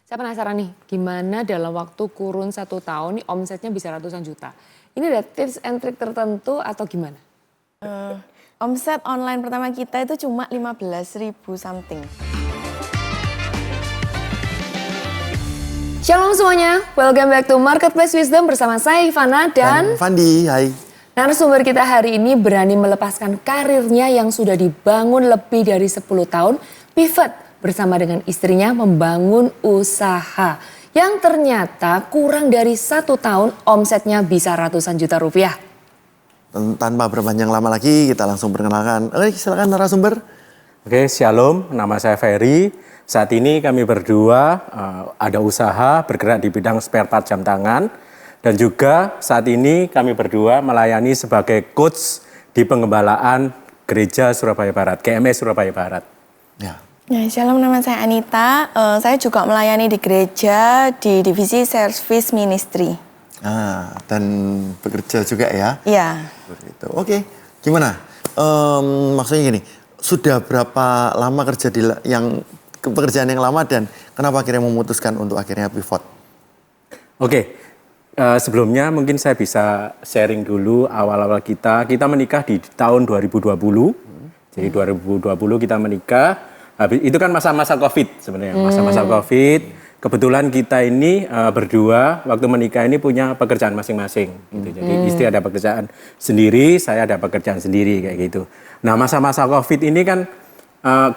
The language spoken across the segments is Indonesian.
Saya penasaran nih, gimana dalam waktu kurun 1 tahun nih omsetnya bisa ratusan juta. Ini ada tips and trik tertentu atau gimana? Omset online pertama kita itu cuma 15.000 something. Shalom semuanya, welcome back to Marketplace Wisdom bersama saya Ivana dan Fandi, hai. narasumber kita hari ini berani melepaskan karirnya yang sudah dibangun lebih dari 10 tahun, pivot bersama dengan istrinya membangun usaha yang ternyata kurang dari 1 tahun omsetnya bisa ratusan juta rupiah. Tanpa berpanjang lama lagi, kita langsung perkenalkan. Oke, silakan narasumber. Oke, shalom. Nama saya Ferry. Saat ini kami berdua ada usaha bergerak di bidang spare part jam tangan. Dan juga saat ini kami berdua melayani sebagai coach di pengembalaan Gereja Surabaya Barat, GMS Surabaya Barat. Ya. Nah, shalom, nama saya Anita. Saya juga melayani di gereja di divisi service ministry. Dan bekerja juga ya? Iya. Begitu. Oke, gimana? Maksudnya gini, sudah berapa lama kerja di pekerjaan yang lama dan kenapa akhirnya memutuskan untuk akhirnya pivot? Oke, sebelumnya mungkin saya bisa sharing dulu awal-awal kita. Kita menikah di tahun 2020. Jadi 2020 kita menikah. Habis itu kan masa-masa COVID sebenarnya, masa-masa COVID. Kebetulan kita ini berdua waktu menikah ini punya pekerjaan masing-masing. Gitu. Jadi istri ada pekerjaan sendiri, saya ada pekerjaan sendiri kayak gitu. Nah masa-masa COVID ini kan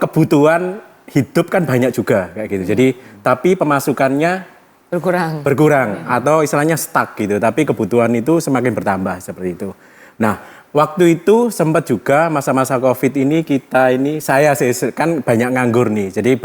kebutuhan hidup kan banyak juga kayak gitu. Jadi tapi pemasukannya berkurang atau istilahnya stuck gitu. Tapi kebutuhan itu semakin bertambah seperti itu. Nah waktu itu sempat juga masa-masa COVID ini saya kan banyak nganggur nih. Jadi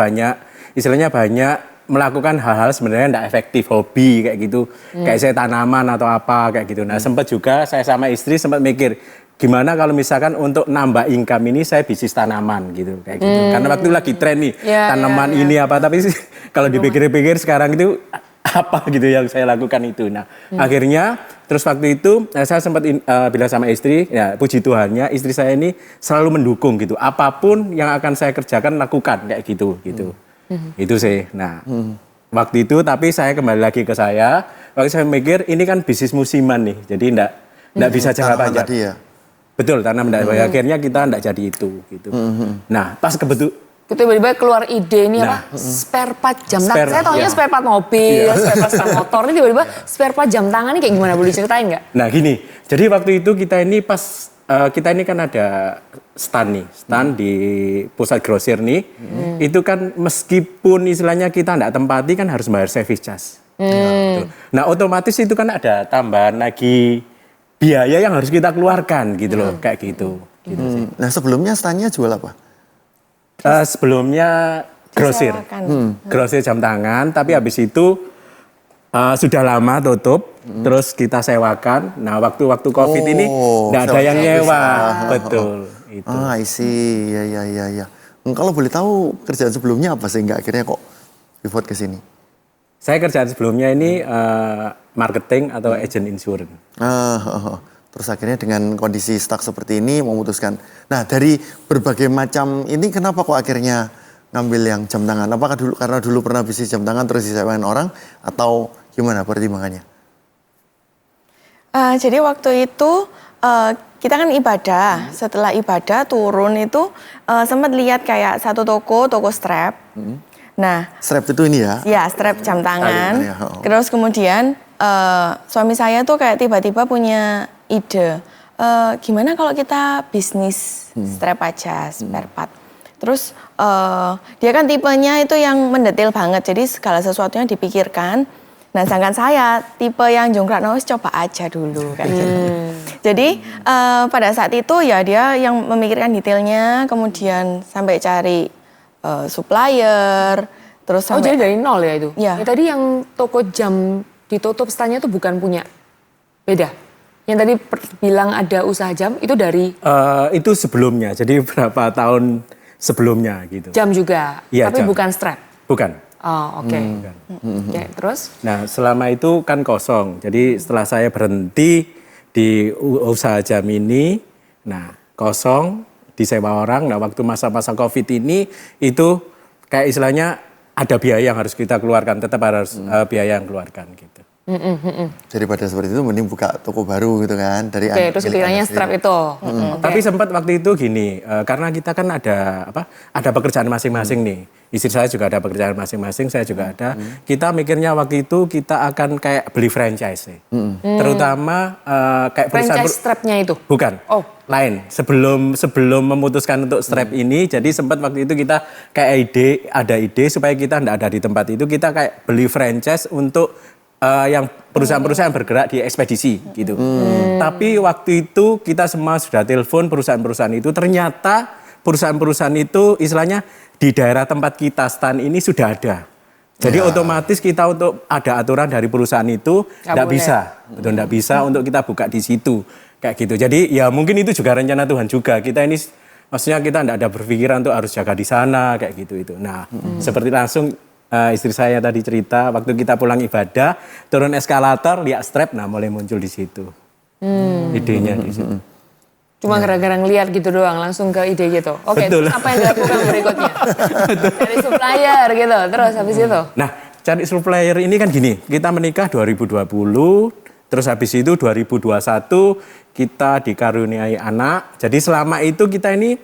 istilahnya banyak melakukan hal-hal sebenarnya tidak efektif, hobi kayak gitu. Kayak saya tanaman atau apa kayak gitu. Nah sempat juga saya sama istri sempat mikir, gimana kalau misalkan untuk nambah income ini saya bisnis tanaman gitu kayak gitu. Karena waktu itu lagi tren nih tanaman ini apa, tapi kalau dipikir-pikir sekarang itu apa gitu yang saya lakukan itu. Nah akhirnya terus waktu itu saya sempat bilang sama istri, ya puji Tuhannya istri saya ini selalu mendukung gitu. Apapun yang akan saya kerjakan lakukan kayak gitu. Itu sih. Nah, waktu itu tapi saya kembali lagi ke saya. Waktu saya mikir ini kan bisnis musiman nih. Jadi enggak bisa jangka panjang. Ya? Betul, tanam akhirnya kita enggak jadi itu gitu. Nah, pas Tiba-tiba keluar ide ini apa? Spare part jam tangan. Saya tahunya spare part mobil, spare part sepeda motor. Ini tiba-tiba spare part jam tangan ini kayak gimana? Boleh diceritain nggak? Nah gini, jadi waktu itu kita ini kita ini kan ada stand di pusat grosir nih. Itu kan meskipun istilahnya kita enggak tempati kan harus bayar service charge. Nah otomatis itu kan ada tambahan lagi biaya yang harus kita keluarkan gitu loh, kayak gitu. Sih. Nah sebelumnya standnya jual apa? Sebelumnya grosir jam tangan, tapi habis itu sudah lama tutup, terus kita sewakan. Nah waktu COVID ini nggak ada yang nyewa, betul. Itu. I see, ya. Kalau boleh tahu kerjaan sebelumnya apa sehingga akhirnya kok pivot ke sini? Saya kerjaan sebelumnya ini marketing atau agent insurance. Terus akhirnya dengan kondisi stuck seperti ini memutuskan. Nah dari berbagai macam ini kenapa kok akhirnya ngambil yang jam tangan? Apakah karena dulu pernah bisnis jam tangan terus disewain orang atau gimana pertimbangannya? Jadi waktu itu kita kan ibadah. Setelah ibadah turun itu sempat lihat kayak satu toko strap. Nah, strap itu ini ya? Ya, strap jam tangan. Terus kemudian suami saya tuh kayak tiba-tiba punya ide, gimana kalau kita bisnis strap aja, spare part. Terus dia kan tipenya itu yang mendetail banget, jadi segala sesuatunya dipikirkan. Nah, sedangkan saya tipe yang jongkrak nose coba aja dulu kayak gitu. Jadi pada saat itu ya dia yang memikirkan detailnya, kemudian sampai cari supplier, terus sampai jadi dari nol ya itu? Ya. Tadi yang toko jam ditutup standnya itu bukan punya, beda? Yang tadi bilang ada usaha jam itu dari? Itu sebelumnya, jadi berapa tahun sebelumnya gitu. Jam juga, ya, tapi jam. bukan strap? Bukan. Oh oke. Oke, terus? Nah selama itu kan kosong, jadi setelah saya berhenti di usaha jam ini, nah kosong, disewa orang. Nah waktu masa-masa COVID ini itu kayak istilahnya ada biaya yang harus kita keluarkan, tetap harus biaya yang keluarkan gitu. Daripada seperti itu mending buka toko baru gitu kan dari Oke, terus pilihannya strap itu. Tapi sempat waktu itu gini, karena kita kan ada pekerjaan masing-masing nih. Istri saya juga ada pekerjaan masing-masing, saya juga ada. Kita mikirnya waktu itu kita akan kayak beli franchise nih. Terutama kayak perusahaan Franchise strapnya itu? bukan. Oh. Lain. Sebelum memutuskan untuk strap ini, jadi sempat waktu itu kita kayak ada ide supaya kita tidak ada di tempat itu, kita kayak beli franchise untuk yang perusahaan-perusahaan bergerak di ekspedisi gitu. Tapi waktu itu kita semua sudah telepon perusahaan-perusahaan itu, ternyata perusahaan-perusahaan itu istilahnya di daerah tempat kita stand ini sudah ada. Jadi otomatis kita untuk ada aturan dari perusahaan itu tidak bisa, betul tidak bisa untuk kita buka di situ kayak gitu. Jadi ya mungkin itu juga rencana Tuhan juga. Kita ini maksudnya kita tidak ada berpikiran untuk harus jaga di sana kayak gitu itu. Nah seperti langsung istri saya tadi cerita waktu kita pulang ibadah turun eskalator lihat strap, nah mulai muncul di situ idenya di situ. Cuma gara-gara ngeliat gitu doang langsung ke ide gitu. Oke, Betul. terus apa yang dilakukan berikutnya? Dari supplier gitu, terus habis itu? Nah cari supplier ini kan gini, kita menikah 2020, terus habis itu 2021 kita dikaruniai anak. Jadi selama itu kita ini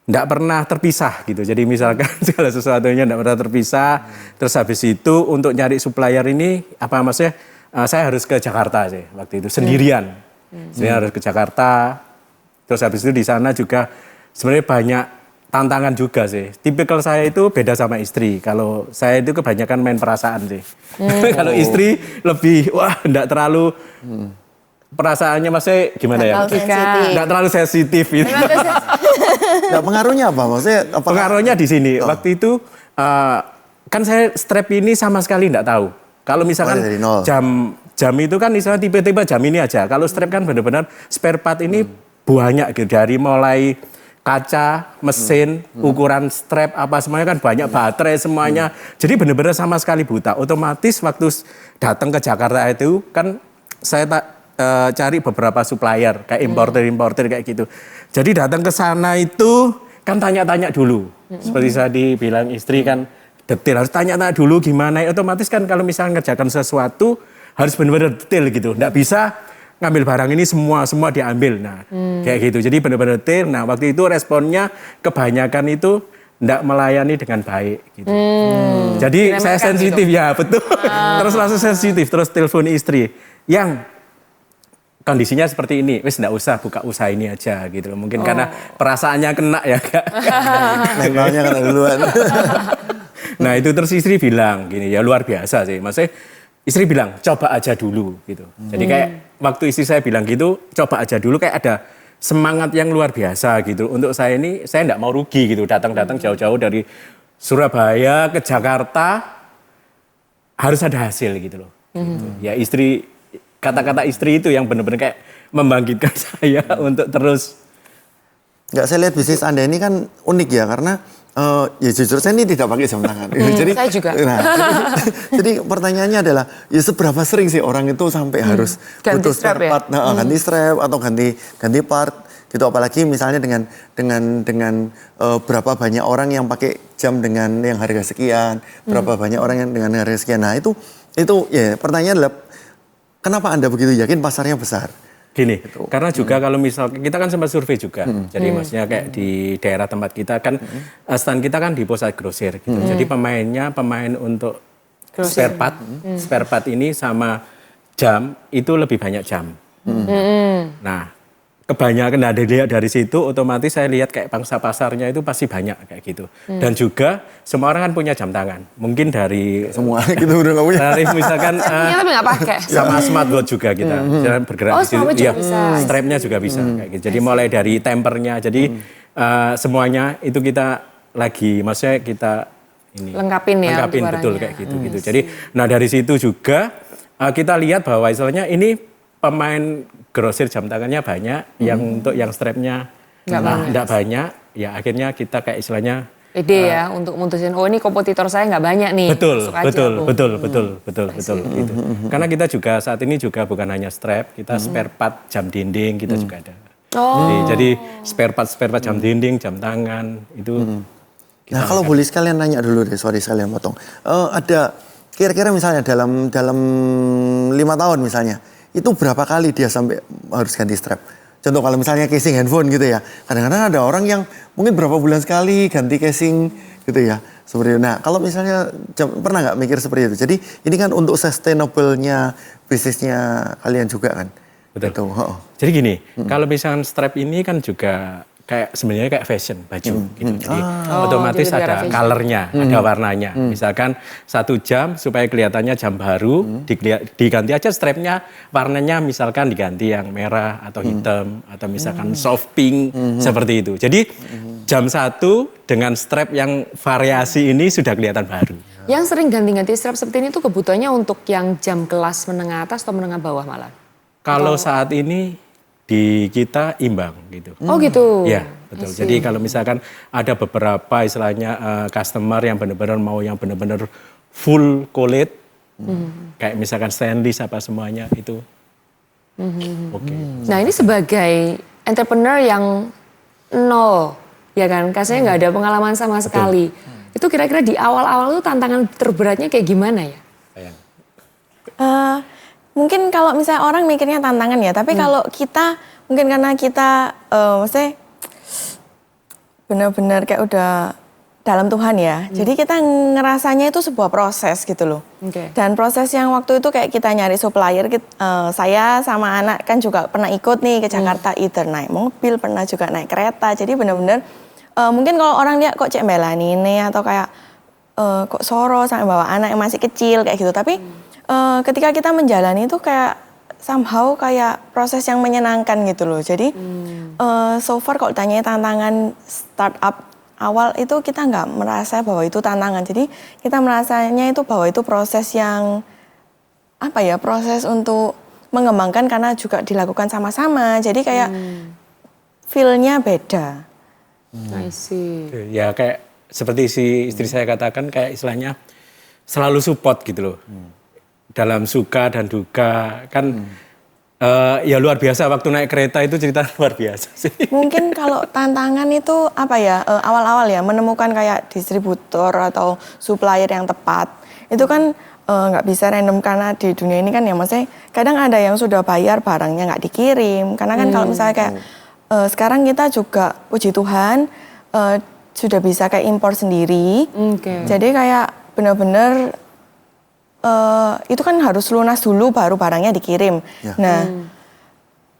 tidak pernah terpisah gitu. Jadi misalkan segala sesuatunya tidak pernah terpisah. Terus habis itu untuk nyari supplier ini apa maksudnya? Saya harus ke Jakarta sih waktu itu sendirian. Saya harus ke Jakarta. Terus habis itu di sana juga sebenarnya banyak tantangan juga sih. Tipikal saya itu beda sama istri. Kalau saya itu kebanyakan main perasaan sih. Kalau istri lebih tidak terlalu perasaannya maksudnya gimana ya? Tidak terlalu sensitif gitu. Nah, pengaruhnya apa? Maksudnya Pengaruhnya di sini. Waktu itu kan saya strap ini sama sekali tidak tahu. Kalau misalkan dari nol. jam itu kan misalnya tiba-tiba jam ini aja. Kalau strap kan benar-benar spare part ini banyak gitu. Dari mulai kaca, mesin, ukuran strap apa semuanya kan banyak, baterai semuanya. Jadi benar-benar sama sekali buta. Otomatis waktu datang ke Jakarta itu kan saya cari beberapa supplier kayak importer kayak gitu. Jadi datang ke sana itu kan tanya-tanya dulu. Seperti saya dibilang istri kan detail, harus tanya-tanya dulu gimana. Otomatis kan kalau misalnya ngerjakan sesuatu harus benar-benar detail gitu. Nggak bisa ngambil barang ini semua diambil. Nah kayak gitu. Jadi benar-benar detail. Nah waktu itu responnya kebanyakan itu nggak melayani dengan baik gitu. Jadi saya sensitif gitu. Ya betul. Terus langsung sensitif. Terus telepon istri yang kondisinya seperti ini, wis nggak usah buka usaha ini aja gitu loh. Mungkin karena perasaannya kena ya Kak. mentalnya kena duluan. Nah itu terus istri bilang gini, ya luar biasa sih. Maksudnya istri bilang coba aja dulu gitu. Jadi kayak waktu istri saya bilang gitu, coba aja dulu kayak ada semangat yang luar biasa gitu. Untuk saya ini, saya nggak mau rugi gitu. Datang-datang jauh-jauh dari Surabaya ke Jakarta, harus ada hasil gitu loh. Gitu. Ya istri, kata-kata istri itu yang benar-benar kayak membangkitkan saya untuk terus. Nggak, saya lihat bisnis Anda ini kan unik ya, karena ya jujur saya ini tidak pakai jam tangan. Jadi, saya juga. Nah, jadi pertanyaannya adalah, ya seberapa sering sih orang itu sampai harus Ganti butuh strap spare ya? part, ganti strap atau ganti part gitu. Apalagi misalnya dengan berapa banyak orang yang pakai jam dengan yang harga sekian, berapa banyak orang yang dengan harga sekian. Nah itu ya pertanyaan adalah, kenapa Anda begitu yakin pasarnya besar? Gini, karena juga kalau misalnya kita kan sempat survei juga, jadi maksudnya kayak di daerah tempat kita kan stand kita kan di pusat grosir gitu, jadi pemain untuk spare part ini sama jam itu lebih banyak jam. Nah kebanyakan dari situ otomatis saya lihat kayak pangsa pasarnya itu pasti banyak kayak gitu. Dan juga semua orang kan punya jam tangan. Mungkin dari Semua gitu udah nggak punya. dari misalkan tapi nggak pakai. sama smartwatch juga kita jalan bergerak di situ. smartwatch juga Iya, bisa. strapnya juga bisa kayak gitu. Jadi mulai dari tempernya, jadi semuanya itu kita lagi, maksudnya kita ini Lengkapin ya lengkapin untuk betul barangnya. kayak gitu. Jadi nah dari situ juga kita lihat bahwa istilahnya ini pemain grosir jam tangannya banyak, yang untuk yang strapnya nggak banyak, ya akhirnya kita kayak istilahnya Ide ya untuk mutusin, oh ini kompetitor saya nggak banyak nih. betul masuk aja aku. betul gitu. Karena kita juga saat ini juga bukan hanya strap, kita spare part jam dinding kita juga ada. Oh. Jadi spare part jam dinding, jam tangan itu Nah kalau boleh sekalian nanya dulu deh, sorry sekalian potong. Ada kira-kira misalnya dalam 5 tahun misalnya, itu berapa kali dia sampai harus ganti strap? Contoh kalau misalnya casing handphone gitu ya, kadang-kadang ada orang yang mungkin berapa bulan sekali ganti casing gitu ya. Seperti itu. Nah kalau misalnya pernah nggak mikir seperti itu? Jadi ini kan untuk sustainable-nya bisnisnya kalian juga kan? Betul. Gitu. Jadi gini, kalau misalkan strap ini kan juga kayak sebenarnya kayak fashion baju gitu. Jadi otomatis jadi ada fashion. colornya, ada warnanya. Misalkan 1 jam supaya kelihatannya jam baru, diganti aja strapnya warnanya misalkan diganti yang merah atau hitam atau misalkan soft pink seperti itu. Jadi jam 1 dengan strap yang variasi ini sudah kelihatan baru. Yang sering ganti-ganti strap seperti ini tuh kebutuhannya untuk yang jam kelas menengah atas atau menengah bawah malah? Kalau saat ini di kita imbang gitu. Oh gitu? Iya, betul. Jadi kalau misalkan ada beberapa istilahnya customer yang benar-benar mau yang benar-benar full kulit, kayak misalkan stainless apa semuanya itu, oke. Nah ini sebagai entrepreneur yang nol, ya kan? Kasarnya nggak ada pengalaman sama sekali. Itu kira-kira di awal-awal itu tantangan terberatnya kayak gimana ya? Sayang. Mungkin kalau misalnya orang mikirnya tantangan ya, tapi kalau kita mungkin karena kita maksudnya benar-benar kayak udah dalam Tuhan ya. Jadi kita ngerasanya itu sebuah proses gitu loh. Oke. Dan proses yang waktu itu kayak kita nyari supplier, saya sama anak kan juga pernah ikut nih ke Jakarta, either naik mobil, pernah juga naik kereta. Jadi benar-benar mungkin kalau orang lihat kok Cek Melani ini atau kayak kok Soro sampai bawa anak yang masih kecil kayak gitu. Tapi ketika kita menjalani itu kayak somehow kayak proses yang menyenangkan gitu loh. Jadi so far kalau tanya tantangan startup awal itu kita nggak merasa bahwa itu tantangan. Jadi kita merasanya itu bahwa itu proses yang apa ya, proses untuk mengembangkan karena juga dilakukan sama-sama. Jadi kayak feel-nya beda. I see. Ya kayak seperti si istri saya katakan kayak istilahnya selalu support gitu loh. Dalam suka dan duka kan ya luar biasa waktu naik kereta itu cerita luar biasa sih. Mungkin kalau tantangan itu apa ya, awal-awal ya menemukan kayak distributor atau supplier yang tepat. Itu kan nggak bisa random karena di dunia ini kan ya maksudnya kadang ada yang sudah bayar barangnya nggak dikirim. Karena kan kalau misalnya kayak sekarang kita juga puji Tuhan sudah bisa kayak impor sendiri. Jadi kayak benar-benar itu kan harus lunas dulu baru barangnya dikirim. Ya. Nah,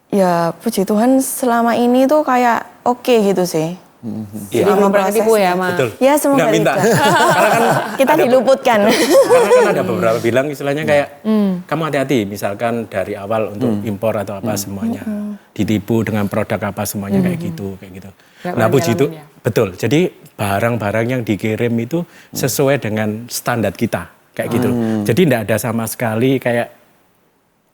ya puji Tuhan selama ini tuh kayak oke gitu sih. Jadi belum pernah ketipu ya, Ma? Betul. Ya semoga Nggak minta. tidak. Karena kan Kita diluputkan. Karena kan ada beberapa bilang istilahnya kayak kamu hati-hati misalkan dari awal untuk impor atau apa semuanya ditipu dengan produk apa semuanya kayak gitu. Nggak Nah pernah puji itu ngalamin ya? betul. Jadi barang-barang yang dikirim itu sesuai dengan standar kita kayak gitu. Jadi tidak ada sama sekali kayak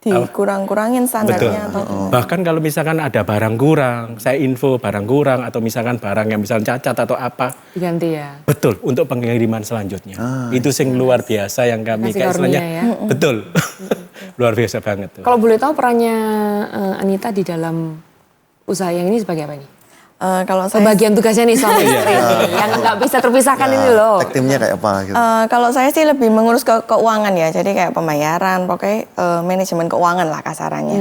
Dikurang-kurangin betul. standarnya atau Bahkan kalau misalkan ada barang kurang, saya info barang kurang atau misalkan barang yang misalnya cacat atau apa, Diganti ya? betul untuk pengiriman selanjutnya. Itu sing luar biasa yang kami Kasih kayak istilahnya karunia ya. betul. Luar biasa banget tuh. Kalau boleh tahu perannya Anita di dalam usaha yang ini sebagai apa nih? kalau saya Pembagian tugasnya nih suami istri nih, yang nggak bisa terpisahkan ini loh. Tag timnya kayak apa gitu. kalau saya sih lebih mengurus keuangan ya, jadi kayak pembayaran, pokoknya manajemen keuangan lah kasarannya,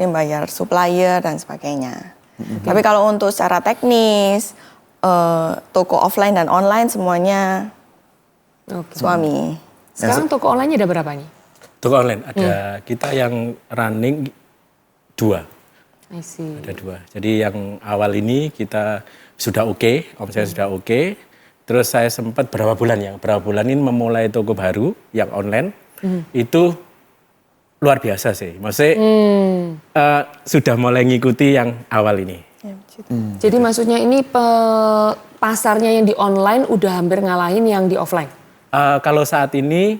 dia bayar supplier dan sebagainya. Tapi kalau untuk secara teknis, toko offline dan online semuanya Oke. suami. Sekarang toko online ada berapa nih? Toko online ada kita yang running 2. I see. Ada 2. Jadi yang awal ini kita sudah oke, omset sudah oke. Terus saya sempat berapa bulan ini memulai toko baru yang online. Itu luar biasa sih. Maksudnya sudah mulai ngikuti yang awal ini. Jadi maksudnya ini pasarnya yang di online udah hampir ngalahin yang di offline? Kalau saat ini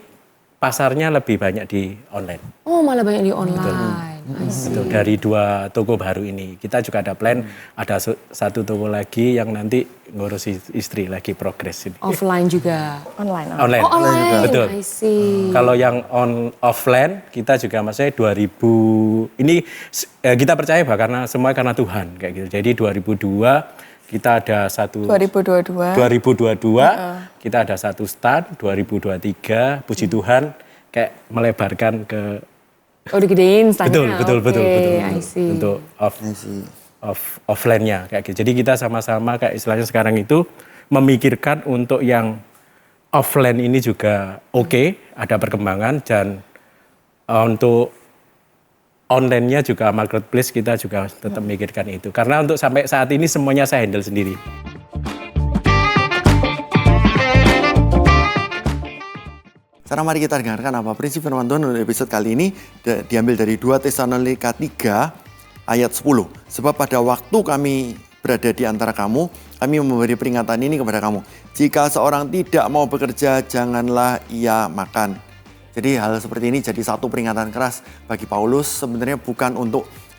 pasarnya lebih banyak di online. Oh malah banyak di online. I see. Betul, dari 2 toko baru ini. Kita juga ada plan, ada 1 toko lagi yang nanti ngurus istri lagi progres ini. Offline juga? Online. Online. Oh online, Betul. I see. Kalau yang offline kita juga maksudnya 2000 ini kita percaya bahwa karena semua karena Tuhan kayak gitu. Jadi 2002 kita ada satu 2022. 2022 kita ada satu start, 2023 puji Tuhan kayak melebarkan ke Oh digedein standnya. betul I see. untuk offline-nya kayak gitu. Jadi kita sama-sama kayak istilahnya sekarang itu memikirkan untuk yang offline ini juga oke, ada perkembangan dan untuk online-nya juga marketplace kita juga tetap memikirkan itu. Karena untuk sampai saat ini semuanya saya handle sendiri. Sekarang mari kita dengarkan apa prinsip firman Tuhan untuk episode kali ini diambil dari 2 Tesalonika 3 ayat 10. Sebab pada waktu kami berada di antara kamu, kami memberi peringatan ini kepada kamu. Jika seorang tidak mau bekerja, janganlah ia makan. Jadi hal seperti ini jadi satu peringatan keras bagi Paulus. Sebenarnya bukan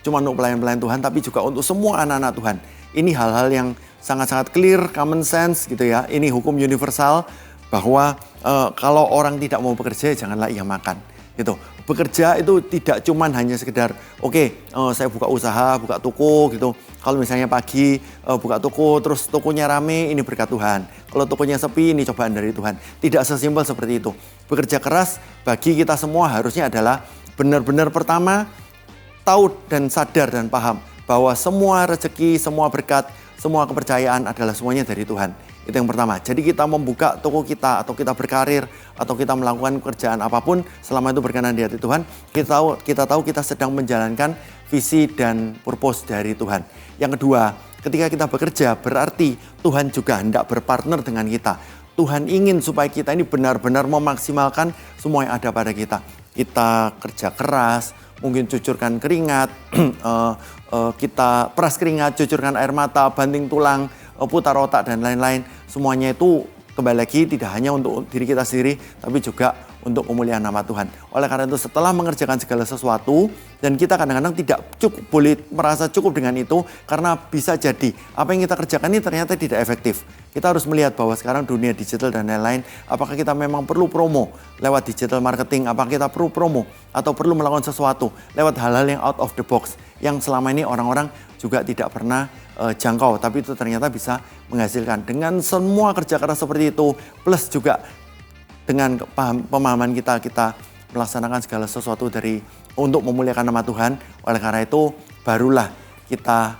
cuma untuk pelayan-pelayan Tuhan, tapi juga untuk semua anak-anak Tuhan. Ini hal-hal yang sangat-sangat clear, common sense gitu ya. Ini hukum universal bahwa kalau orang tidak mau bekerja, janganlah ia makan. Gitu. Bekerja itu tidak cuman hanya sekedar saya buka usaha, buka toko gitu. Kalau misalnya pagi buka toko terus tokonya rame, ini berkat Tuhan. Kalau tokonya sepi, ini cobaan dari Tuhan. Tidak sesimpel seperti itu. Bekerja keras bagi kita semua harusnya adalah benar-benar pertama tahu dan sadar dan paham bahwa semua rezeki, semua berkat, semua kepercayaan adalah semuanya dari Tuhan. Itu yang pertama. Jadi kita membuka toko kita atau kita berkarir atau kita melakukan pekerjaan apapun selama itu berkenan di hati Tuhan, kita tahu kita sedang menjalankan visi dan purpose dari Tuhan. Yang kedua, ketika kita bekerja berarti Tuhan juga hendak berpartner dengan kita. Tuhan ingin supaya kita ini benar-benar memaksimalkan semua yang ada pada kita. Kita kerja keras, mungkin cucurkan keringat, kita peras keringat, cucurkan air mata, banting tulang, putar otak dan lain-lain. Semuanya itu kembali lagi tidak hanya untuk diri kita sendiri, tapi juga untuk kemuliaan nama Tuhan. Oleh karena itu setelah mengerjakan segala sesuatu, dan kita kadang-kadang tidak boleh merasa cukup dengan itu, karena bisa jadi apa yang kita kerjakan ini ternyata tidak efektif. Kita harus melihat bahwa sekarang dunia digital dan lain-lain, apakah kita memang perlu promo lewat digital marketing, apakah kita perlu promo atau perlu melakukan sesuatu lewat hal-hal yang out of the box, yang selama ini orang-orang juga tidak pernah jangkau, tapi itu ternyata bisa menghasilkan. Dengan semua kerja keras seperti itu, plus juga dengan pemahaman kita melaksanakan segala sesuatu untuk memuliakan nama Tuhan. Oleh karena itu barulah kita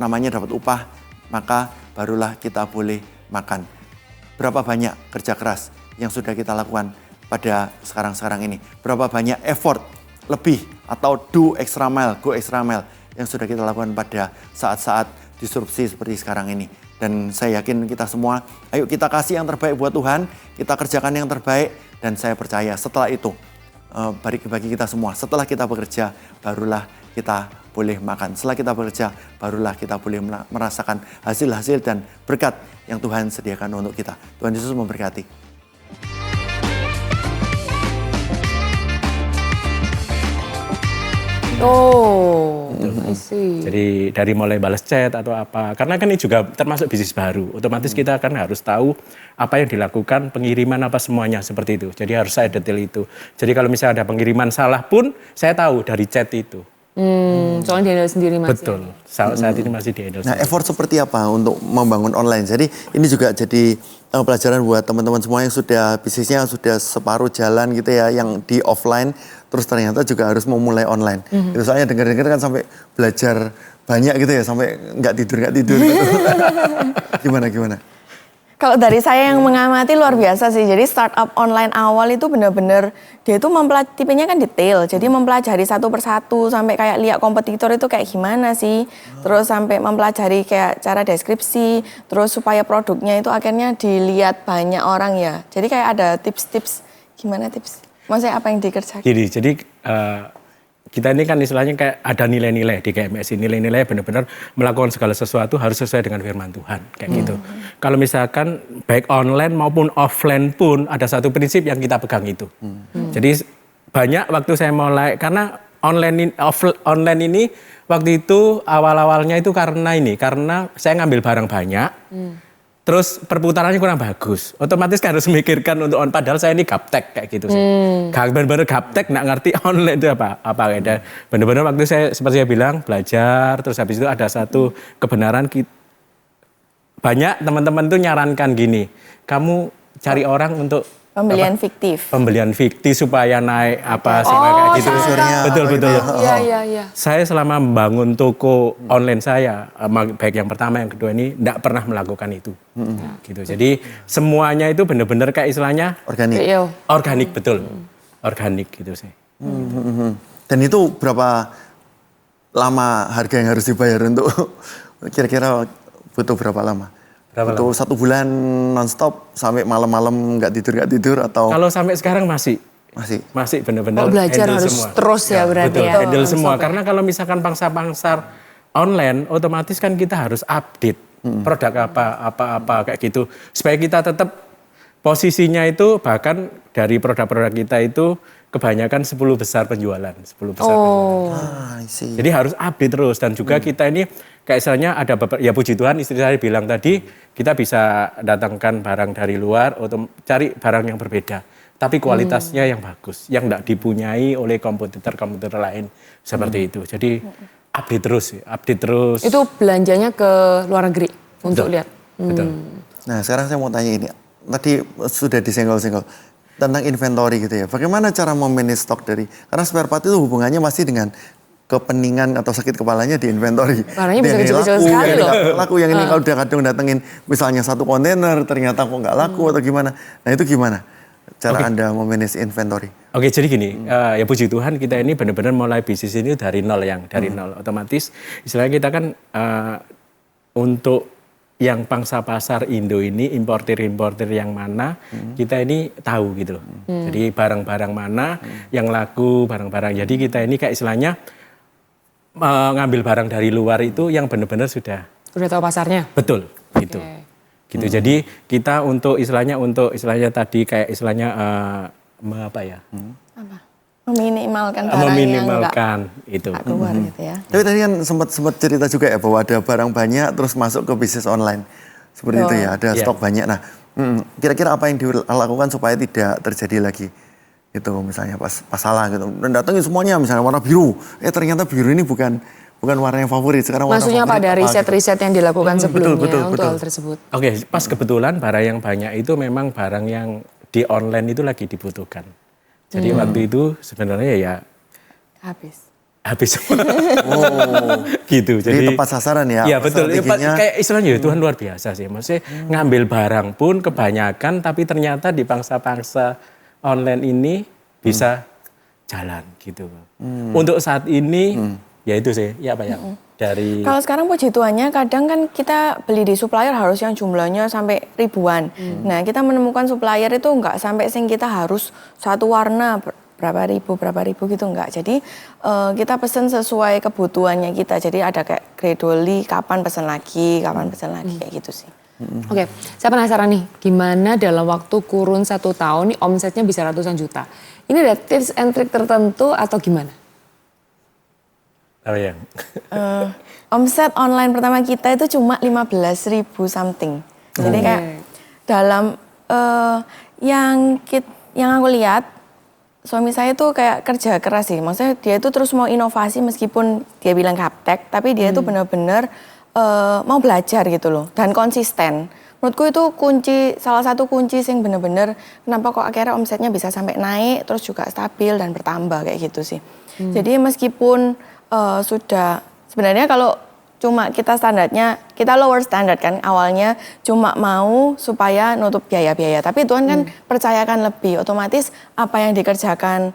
namanya dapat upah, maka barulah kita boleh makan. Berapa banyak kerja keras yang sudah kita lakukan pada sekarang ini? Berapa banyak effort lebih atau go extra mile yang sudah kita lakukan pada saat-saat disrupsi seperti sekarang ini. Dan saya yakin kita semua, ayo kita kasih yang terbaik buat Tuhan, kita kerjakan yang terbaik, dan saya percaya setelah itu, bagi kita semua, setelah kita bekerja, barulah kita boleh makan. Setelah kita bekerja, barulah kita boleh merasakan hasil-hasil dan berkat yang Tuhan sediakan untuk kita. Tuhan Yesus memberkati. Oh, I see. Jadi dari mulai balas chat atau apa, karena kan ini juga termasuk bisnis baru, otomatis kita kan harus tahu apa yang dilakukan, pengiriman apa semuanya seperti itu. Jadi harus saya detail itu. Jadi kalau misalnya ada pengiriman salah pun, saya tahu dari chat itu. Soalnya di-handle sendiri Mas. Betul, saat ini masih di-handle Nah, sendiri. effort seperti apa untuk membangun online? Jadi ini juga jadi pelajaran buat teman-teman semua yang sudah bisnisnya sudah separuh jalan gitu ya, yang di offline, terus ternyata juga harus memulai online. Itu soalnya dengar-dengar kan sampai belajar banyak gitu ya, sampai nggak tidur gitu. Gimana? Kalau dari saya yang mengamati luar biasa sih. Jadi startup online awal itu benar-benar dia itu tipenya kan detail. Jadi mempelajari satu persatu sampai kayak lihat kompetitor itu kayak gimana sih. Terus sampai mempelajari kayak cara deskripsi. Terus supaya produknya itu akhirnya dilihat banyak orang ya. Jadi kayak ada tips-tips. Gimana tips? Maksudnya apa yang dikerjakan? Jadi kita ini kan istilahnya kayak ada nilai-nilai di KMS. Nilai-nilai benar-benar melakukan segala sesuatu harus sesuai dengan firman Tuhan kayak gitu. Kalau misalkan baik online maupun offline pun ada satu prinsip yang kita pegang itu. Jadi banyak waktu saya mulai karena online ini waktu itu awal-awalnya itu karena saya ngambil barang banyak. Terus perputarannya kurang bagus. Otomatis kan harus memikirkan untuk padahal saya ini gaptek kayak gitu sih. Bener-bener gaptek, nggak ngerti online itu apa. Bener-bener waktu saya seperti saya bilang belajar, terus habis itu ada satu kebenaran banyak teman-teman tuh nyarankan gini, kamu cari orang untuk Pembelian fiktif. pembelian fiktif supaya naik apa supaya kayak gitu. Surya, Betul apa betul. gitu ya. Iya, iya. Saya selama membangun toko online saya, baik yang pertama yang kedua ini, tidak pernah melakukan itu. Gitu. Jadi semuanya itu benar-benar kayak istilahnya Organik. Iya. organik betul, organik gitu sih. Dan itu berapa lama harga yang harus dibayar untuk kira-kira butuh berapa lama? Berapa Untuk 1 bulan nonstop sampai malam-malam nggak tidur atau Kalau sampai sekarang masih benar-benar Kalau belajar handle harus semua. terus ya berarti Betul, ya. handle semua. Karena kalau misalkan pangsa-pasar online, otomatis kan kita harus update produk apa kayak gitu. Supaya kita tetap posisinya itu bahkan dari produk-produk kita itu kebanyakan 10 besar penjualan. 10 besar penjualan. I see. Jadi harus update terus. Dan juga kita ini kayak istilahnya ada beberapa, ya puji Tuhan istri saya bilang tadi, kita bisa datangkan barang dari luar, atau cari barang yang berbeda. Tapi kualitasnya yang bagus, yang tidak dipunyai oleh komputer lain seperti itu. Jadi update terus. Itu belanjanya ke luar negeri untuk lihat. Betul. Nah sekarang saya mau tanya ini, tadi sudah disenggol-senggol tentang inventory gitu ya. Bagaimana cara memanage stok karena spare part itu hubungannya masih dengan kepeningan atau sakit kepalanya di inventory. Barangnya bisa Yang ini kecil-kecil laku, sekali yang ini loh. nggak laku, yang ini kalau udah kadang datengin misalnya 1 kontainer ternyata kok nggak laku atau gimana. Nah itu gimana cara Anda memanage inventory? Oke, jadi gini, ya puji Tuhan kita ini benar-benar mulai bisnis ini dari nol nol. Otomatis istilahnya kita kan untuk yang pangsa pasar Indo ini importir yang mana kita ini tahu gitu loh. Jadi barang-barang mana yang laku, barang-barang. Jadi kita ini kayak istilahnya ngambil barang dari luar itu yang benar-benar sudah Udah tahu pasarnya? betul gitu. Gitu. Jadi kita untuk istilahnya tadi kayak istilahnya apa ya? Meminimalkan barang Meminimalkan itu. yang nggak keluar gitu ya. Tapi tadi kan sempat cerita juga ya bahwa ada barang banyak terus masuk ke bisnis online. Seperti itu ya, ada stok banyak. Nah, kira-kira apa yang dilakukan supaya tidak terjadi lagi? Itu misalnya pas salah gitu. Dan datangin semuanya misalnya warna biru. Ternyata biru ini bukan warna yang favorit. Sekarang warna Maksudnya favorit apa? Ada riset-riset yang dilakukan sebelumnya betul. untuk hal tersebut? Oke, pas kebetulan barang yang banyak itu memang barang yang di online itu lagi dibutuhkan. Jadi waktu itu sebenarnya ya habis semua. Gitu. Jadi tepat sasaran ya. Iya betul. Strateginya. Kayak istilahnya Tuhan luar biasa sih. Maksudnya ngambil barang pun kebanyakan tapi ternyata di pangsa-pangsa online ini bisa jalan gitu. Untuk saat ini ya itu sih. Ya Pak ya. Dari Kalau sekarang puji Tuhannya kadang kan kita beli di supplier harus yang jumlahnya sampai ribuan. Nah kita menemukan supplier itu nggak sampai sing kita harus satu warna berapa ribu gitu nggak. Jadi kita pesen sesuai kebutuhannya kita. Jadi ada kayak gradoli kapan pesen lagi kayak gitu sih. Oke, saya penasaran nih, gimana dalam waktu kurun 1 tahun nih omsetnya bisa ratusan juta. Ini ada tips and trick tertentu atau gimana? apa ya? Omset online pertama kita itu cuma 15.000 something. Jadi kayak dalam yang aku lihat suami saya tuh kayak kerja keras sih. Maksudnya dia itu terus mau inovasi meskipun dia bilang gaptek, tapi dia itu benar-benar mau belajar gitu loh dan konsisten. Menurutku itu salah satu kunci yang benar-benar kenapa kok akhirnya omsetnya bisa sampai naik terus juga stabil dan bertambah kayak gitu sih. Jadi meskipun sudah sebenarnya kalau cuma kita lower standard kan awalnya cuma mau supaya nutup biaya-biaya, tapi Tuhan kan percayakan lebih, otomatis apa yang dikerjakan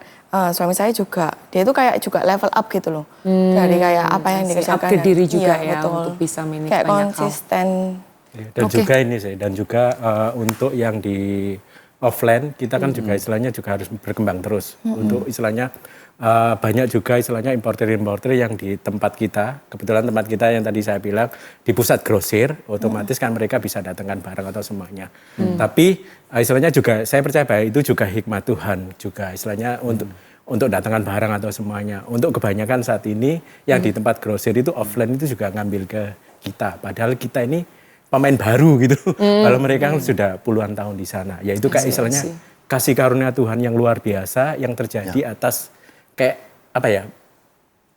suami saya juga dia itu kayak juga level up gitu loh dari kayak apa yang dikerjakan upgrade diri juga iya, ya betul. untuk bisa manage kayak banyak hal. konsisten. Dan juga ini sih, dan juga untuk yang di offline kita kan juga istilahnya juga harus berkembang terus. Untuk istilahnya banyak juga istilahnya importer yang di tempat kita, kebetulan tempat kita yang tadi saya bilang di pusat grosir, otomatis kan mereka bisa datangkan barang atau semuanya. Tapi istilahnya juga saya percaya bahwa itu juga hikmat Tuhan juga istilahnya untuk datangkan barang atau semuanya. Untuk kebanyakan saat ini yang di tempat grosir itu offline itu juga ngambil ke kita, padahal kita ini pemain baru gitu. Kalau mereka kan sudah puluhan tahun di sana. Ya itu kayak istilahnya kasih karunia Tuhan yang luar biasa yang terjadi atas kayak apa ya?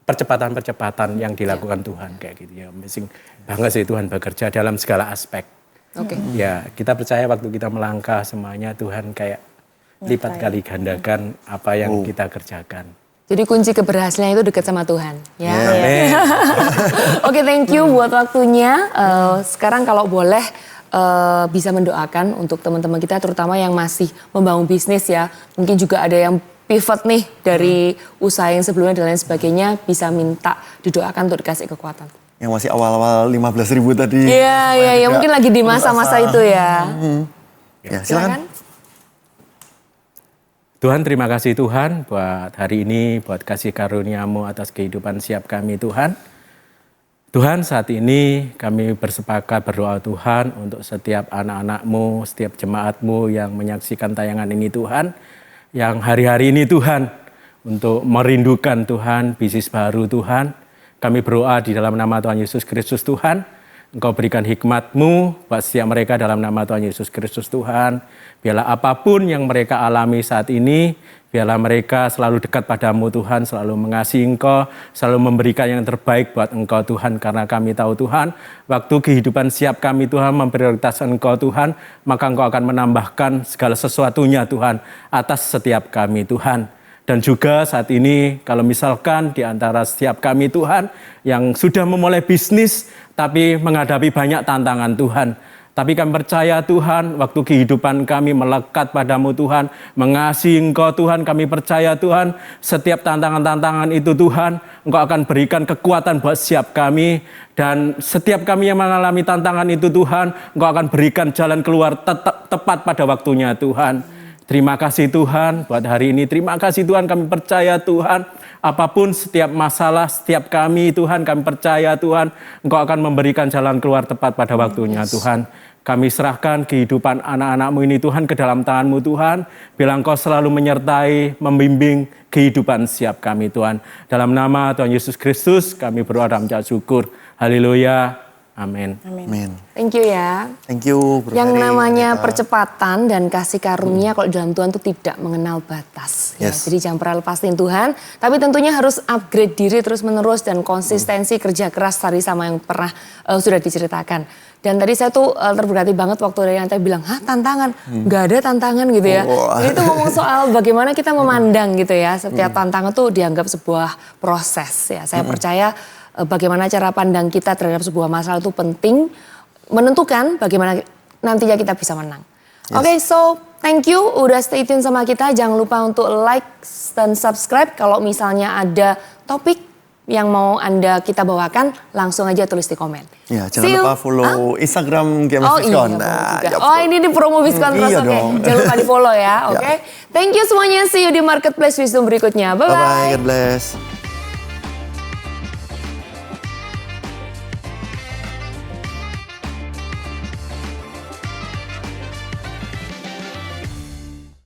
Percepatan yang dilakukan Tuhan kayak gitu ya. Amazing banget sih Tuhan bekerja dalam segala aspek Oke. Ya, kita percaya waktu kita melangkah semuanya Tuhan kayak lipat kali gandakan apa yang kita kerjakan. Jadi kunci keberhasilan itu dekat sama Tuhan, ya. Amin. Oke, thank you buat waktunya. Sekarang kalau boleh bisa mendoakan untuk teman-teman kita, terutama yang masih membangun bisnis ya. Mungkin juga ada yang pivot nih dari usaha yang sebelumnya dan lain sebagainya, bisa minta didoakan untuk dikasih kekuatan. Yang masih awal-awal 15.000 tadi. Iya, mungkin lagi di masa-masa itu ya. Ya, silakan. Tuhan, terima kasih Tuhan buat hari ini, buat kasih karunia-Mu atas kehidupan siap kami Tuhan. Tuhan, saat ini kami bersepakat berdoa Tuhan untuk setiap anak-anak-Mu, setiap jemaat-Mu yang menyaksikan tayangan ini Tuhan. Yang hari-hari ini Tuhan, untuk merindukan Tuhan, bisnis baru Tuhan. Kami berdoa di dalam nama Tuhan Yesus Kristus Tuhan. Engkau berikan hikmat-Mu buat setiap mereka dalam nama Tuhan Yesus Kristus Tuhan. Biarlah apapun yang mereka alami saat ini, biarlah mereka selalu dekat padamu Tuhan, selalu mengasihi Engkau, selalu memberikan yang terbaik buat Engkau Tuhan. Karena kami tahu Tuhan, waktu kehidupan siap kami Tuhan memprioritaskan Engkau Tuhan, maka Engkau akan menambahkan segala sesuatunya Tuhan atas setiap kami Tuhan. Dan juga saat ini kalau misalkan di antara setiap kami Tuhan yang sudah memulai bisnis tapi menghadapi banyak tantangan Tuhan. Tapi kami percaya Tuhan, waktu kehidupan kami melekat padamu Tuhan, mengasihi Engkau Tuhan, kami percaya Tuhan, setiap tantangan-tantangan itu Tuhan, Engkau akan berikan kekuatan buat siap kami. Dan setiap kami yang mengalami tantangan itu Tuhan, Engkau akan berikan jalan keluar tepat pada waktunya Tuhan. Terima kasih Tuhan buat hari ini, terima kasih Tuhan, kami percaya Tuhan, apapun setiap masalah setiap kami Tuhan, kami percaya Tuhan, Engkau akan memberikan jalan keluar tepat pada waktunya Tuhan. Kami serahkan kehidupan anak-anak-Mu ini Tuhan ke dalam tangan-Mu Tuhan, bilang Engkau selalu menyertai, membimbing kehidupan siap kami Tuhan. Dalam nama Tuhan Yesus Kristus kami berdoa dan mengucap syukur. Haleluya. Amin. Amin. Thank you ya. Thank you. Bro Yang Ferry, namanya Neta. percepatan dan kasih karunia kalau dalam Tuhan itu tidak mengenal batas. Ya. Yes. Jadi jangan pernah lepasin Tuhan. Tapi tentunya harus upgrade diri terus menerus dan konsistensi kerja keras tadi sama yang pernah sudah diceritakan. Dan tadi saya tuh terberkati banget waktu ada yang bilang, hah tantangan? Nggak ada tantangan gitu ya. Jadi itu ngomong soal bagaimana kita memandang gitu ya. Setiap tantangan tuh dianggap sebuah proses ya. Saya percaya bagaimana cara pandang kita terhadap sebuah masalah itu penting. Menentukan bagaimana nantinya kita bisa menang. Yes. Oke, so thank you udah stay tune sama kita. Jangan lupa untuk like dan subscribe. Kalau misalnya ada topik yang mau kita bawakan, langsung aja tulis di komen. Ya, jangan lupa follow Instagram Games Diskon. Ini di promo Diskon terus, iya oke. dong. Jangan lupa di follow ya, oke. Thank you semuanya, see you di Marketplace Wisdom berikutnya. Bye-bye. Bye-bye, God bless.